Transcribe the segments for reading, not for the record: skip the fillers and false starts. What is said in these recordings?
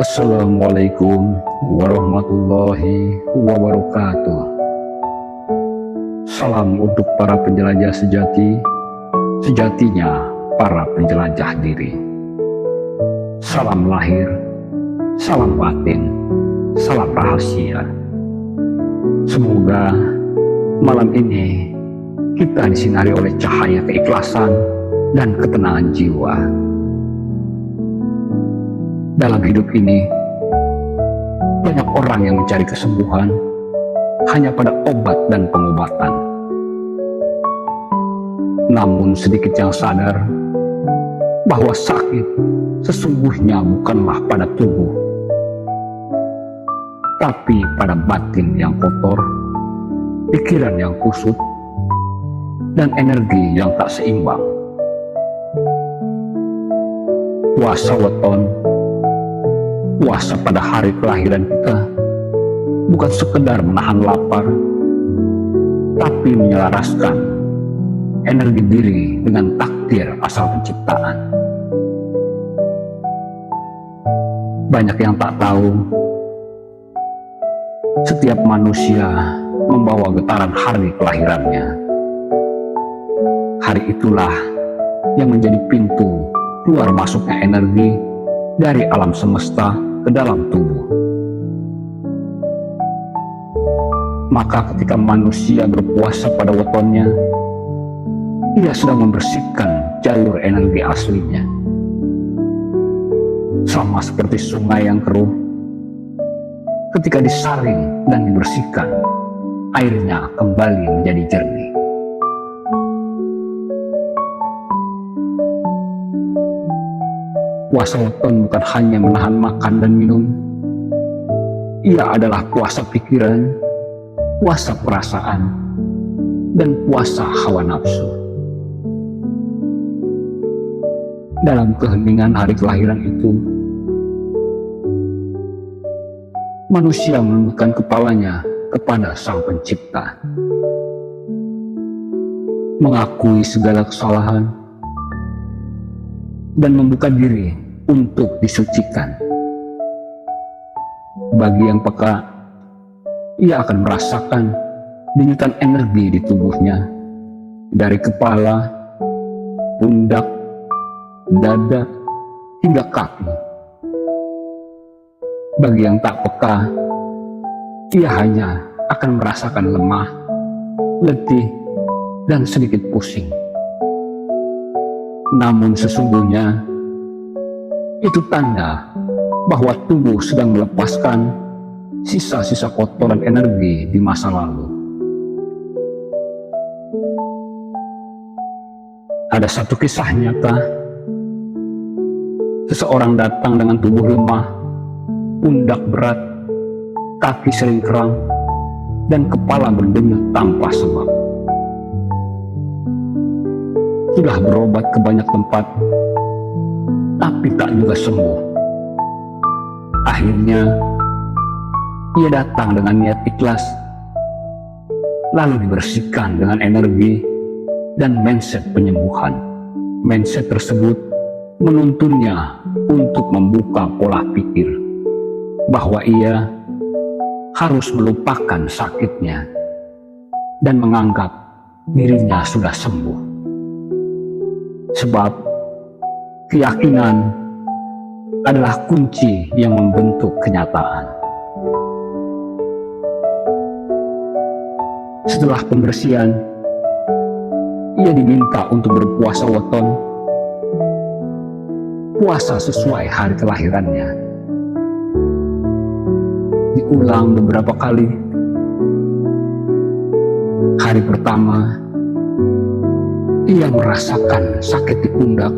Assalamualaikum warahmatullahi wabarakatuh. Salam untuk para penjelajah sejati, sejatinya para penjelajah diri. Salam lahir, salam batin, salam rahasia. Semoga malam ini kita disinari oleh cahaya keikhlasan dan ketenangan jiwa. Dalam hidup ini, banyak orang yang mencari kesembuhan hanya pada obat dan pengobatan. Namun sedikit yang sadar bahwa sakit sesungguhnya bukanlah pada tubuh, tapi pada batin yang kotor, pikiran yang kusut, dan energi yang tak seimbang. Puasa weton, puasa pada hari kelahiran kita bukan sekedar menahan lapar, tapi menyelaraskan energi diri dengan takdir asal penciptaan. Banyak yang tak tahu, setiap manusia membawa getaran hari kelahirannya. Hari itulah yang menjadi pintu keluar masuknya energi dari alam semesta ke dalam tubuh. Maka ketika manusia berpuasa pada wetonnya, ia sedang membersihkan jalur energi aslinya. Sama seperti sungai yang keruh, ketika disaring dan dibersihkan, airnya kembali menjadi jernih. Puasa weton bukan hanya menahan makan dan minum. Ia adalah puasa pikiran, puasa perasaan, dan puasa hawa nafsu. Dalam keheningan hari kelahiran itu, manusia menundukkan kepalanya kepada Sang Pencipta, mengakui segala kesalahan, dan membuka diri untuk disucikan. Bagi yang peka, ia akan merasakan denyutan energi di tubuhnya, dari kepala, pundak, dada, hingga kaki. Bagi yang tak peka, ia hanya akan merasakan lemah, letih, dan sedikit pusing. Namun sesungguhnya, itu tanda bahwa tubuh sedang melepaskan sisa-sisa kotoran energi di masa lalu. Ada satu kisah nyata. Seseorang datang dengan tubuh lemah, pundak berat, kaki sering kram, dan kepala berdenyut tanpa sebab. Sudah berobat ke banyak tempat, tapi tak juga sembuh. Akhirnya, ia datang dengan niat ikhlas, lalu dibersihkan dengan energi dan mindset penyembuhan. Mindset tersebut menuntunnya untuk membuka pola pikir bahwa ia harus melupakan sakitnya dan menganggap dirinya sudah sembuh. Sebab keyakinan adalah kunci yang membentuk kenyataan. Setelah pembersihan, ia diminta untuk berpuasa weton, puasa sesuai hari kelahirannya. Diulang beberapa kali. Hari pertama, ia merasakan sakit di pundak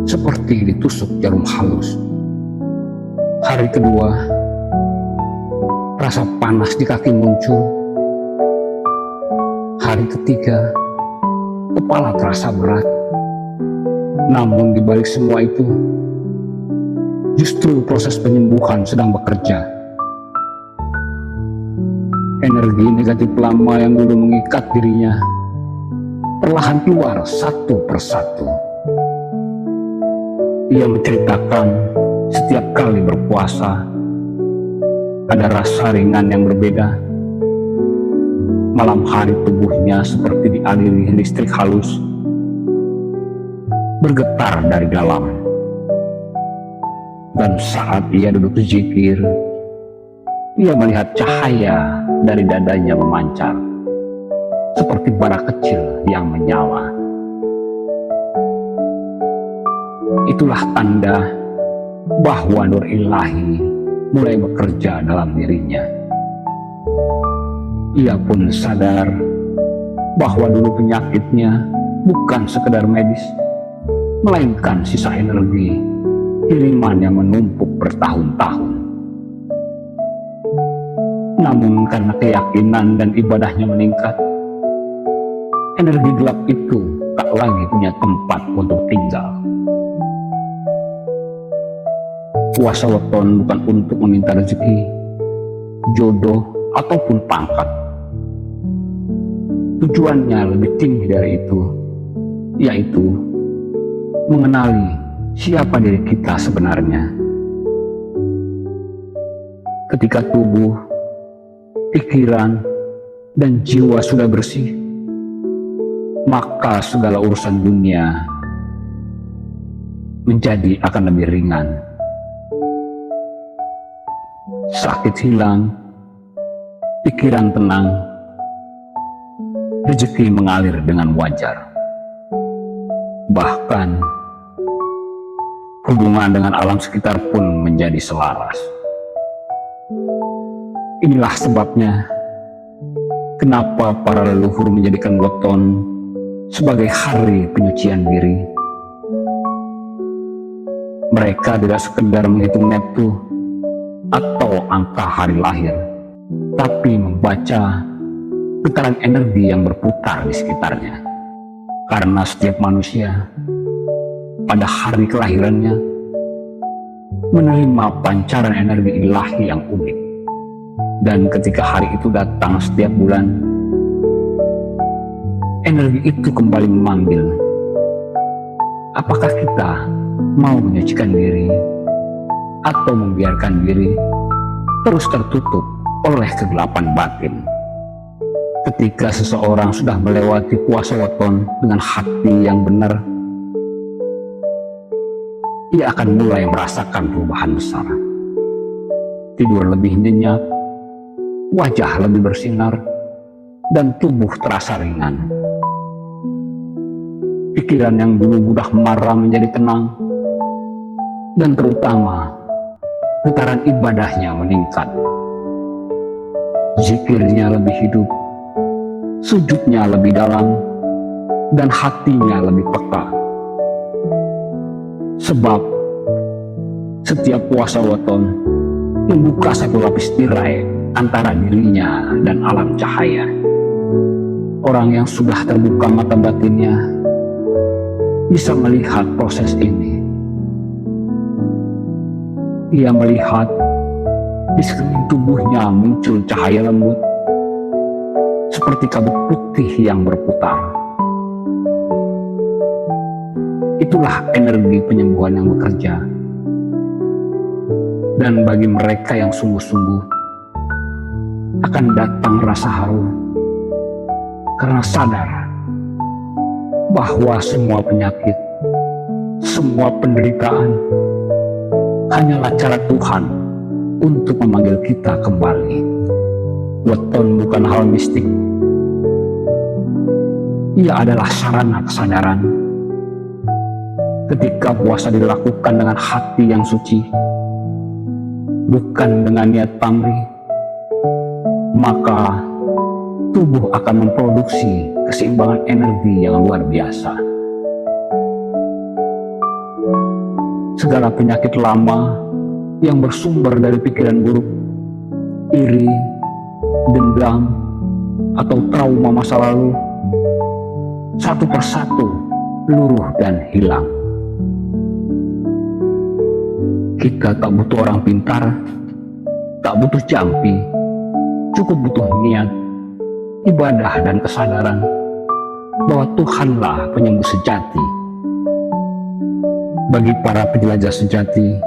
seperti ditusuk jarum halus. Hari kedua, rasa panas di kaki muncul. Hari ketiga, kepala terasa berat. Namun di balik semua itu, justru proses penyembuhan sedang bekerja. Energi negatif lama yang dulu mengikat dirinya perlahan keluar satu persatu. Ia menceritakan Setiap kali berpuasa, ada rasa ringan yang berbeda. Malam hari tubuhnya seperti dialiri listrik halus, bergetar dari dalam. Dan saat ia duduk zikir, ia melihat cahaya dari dadanya memancar, seperti bara kecil yang menyala. Itulah tanda bahwa nur ilahi mulai bekerja dalam dirinya. Ia pun sadar bahwa dulu penyakitnya bukan sekedar medis, melainkan sisa energi kiriman yang menumpuk bertahun-tahun. Namun karena keyakinan dan ibadahnya meningkat, energi gelap itu tak lagi punya tempat untuk tinggal. Puasa weton bukan untuk meminta rezeki, jodoh, ataupun pangkat. Tujuannya lebih tinggi dari itu, yaitu mengenali siapa diri kita sebenarnya. Ketika tubuh, pikiran, dan jiwa sudah bersih, maka segala urusan dunia menjadi akan lebih ringan. Sakit hilang, pikiran tenang, rezeki mengalir dengan wajar. Bahkan hubungan dengan alam sekitar pun menjadi selaras. Inilah sebabnya kenapa para leluhur menjadikan weton sebagai hari penyucian diri. Mereka tidak sekedar menghitung neptu atau angka hari lahir, tapi membaca getaran energi yang berputar di sekitarnya. Karena setiap manusia pada hari kelahirannya menerima pancaran energi ilahi yang unik. Dan ketika hari itu datang setiap bulan, energi itu kembali memanggil. Apakah kita mau menyucikan diri atau membiarkan diri terus tertutup oleh kegelapan batin? Ketika seseorang sudah melewati puasa weton dengan hati yang benar, ia akan mulai merasakan perubahan besar. Tidur lebih nyenyak, wajah lebih bersinar, dan tubuh terasa ringan. Pikiran yang dulu mudah marah menjadi tenang, dan terutama getaran ibadahnya meningkat. Zikirnya lebih hidup, sujudnya lebih dalam, dan hatinya lebih peka. Sebab setiap puasa weton membuka satu lapis tirai antara dirinya dan alam cahaya. Orang yang sudah terbuka mata batinnya bisa melihat proses ini. Ia melihat di sekeliling tubuhnya muncul cahaya lembut, seperti kabut putih yang berputar. Itulah energi penyembuhan yang bekerja. Dan bagi mereka yang sungguh-sungguh, akan datang rasa haru karena sadar bahwa semua penyakit, semua penderitaan hanyalah cara Tuhan untuk memanggil kita kembali. Weton bukan hal mistik. Ia adalah sarana kesadaran. Ketika puasa dilakukan dengan hati yang suci, bukan dengan niat pamrih, maka tubuh akan memproduksi keseimbangan energi yang luar biasa. Segala penyakit lama yang bersumber dari pikiran buruk, iri, dendam, atau trauma masa lalu, satu persatu luruh dan hilang. Kita tak butuh orang pintar, tak butuh jampi, cukup butuh niat, ibadah, dan kesadaran bahwa Tuhanlah penyembuh sejati. Bagi para penjelajah sejati,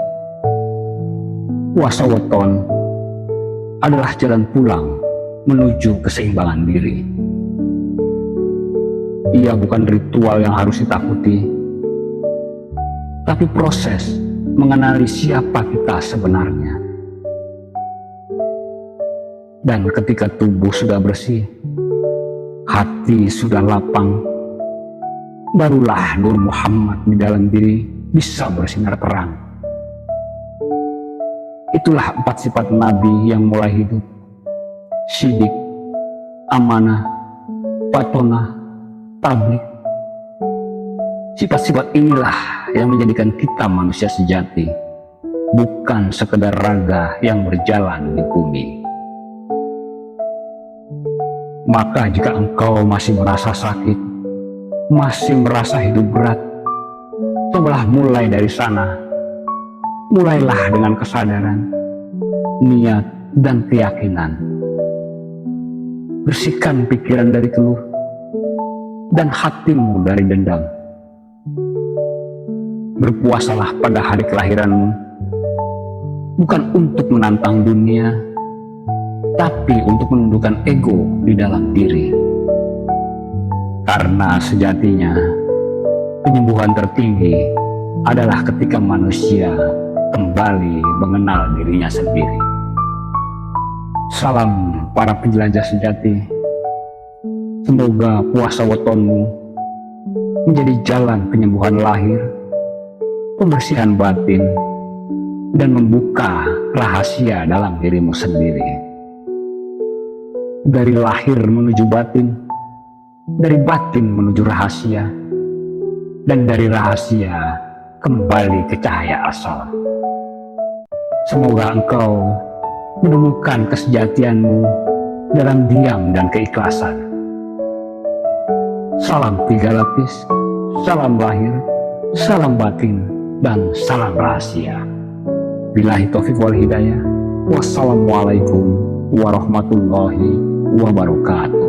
puasa weton adalah jalan pulang menuju keseimbangan diri. Ia bukan ritual yang harus ditakuti, tapi proses mengenali siapa kita sebenarnya. Dan ketika tubuh sudah bersih, hati sudah lapang, barulah Nur Muhammad di dalam diri bisa bersinar terang. Itulah 4 sifat Nabi yang mulai hidup: syidik, amanah, fatonah, tablik. Sifat-sifat inilah yang menjadikan kita manusia sejati, bukan sekedar raga yang berjalan di bumi. Maka jika engkau masih merasa sakit, masih merasa hidup berat, cobalah mulai dari sana. Mulailah dengan kesadaran, niat, dan keyakinan. Bersihkan pikiran dari keluh dan hatimu dari dendam. Berpuasalah pada hari kelahiranmu, bukan untuk menantang dunia, tapi untuk menundukkan ego di dalam diri. Karena sejatinya, penyembuhan tertinggi adalah ketika manusia kembali mengenal dirinya sendiri. Salam para penjelajah sejati. Semoga puasa wetonmu menjadi jalan penyembuhan lahir, pembersihan batin, dan membuka rahasia dalam dirimu sendiri. Dari lahir menuju batin, dari batin menuju rahasia, dan dari rahasia kembali ke cahaya asal. Semoga engkau menemukan kesejatianmu dalam diam dan keikhlasan. Salam 3 lapis, salam lahir, salam batin, dan salam rahasia. Billahi taufiq wal hidayah. Wassalamualaikum warahmatullahi wabarakatuh.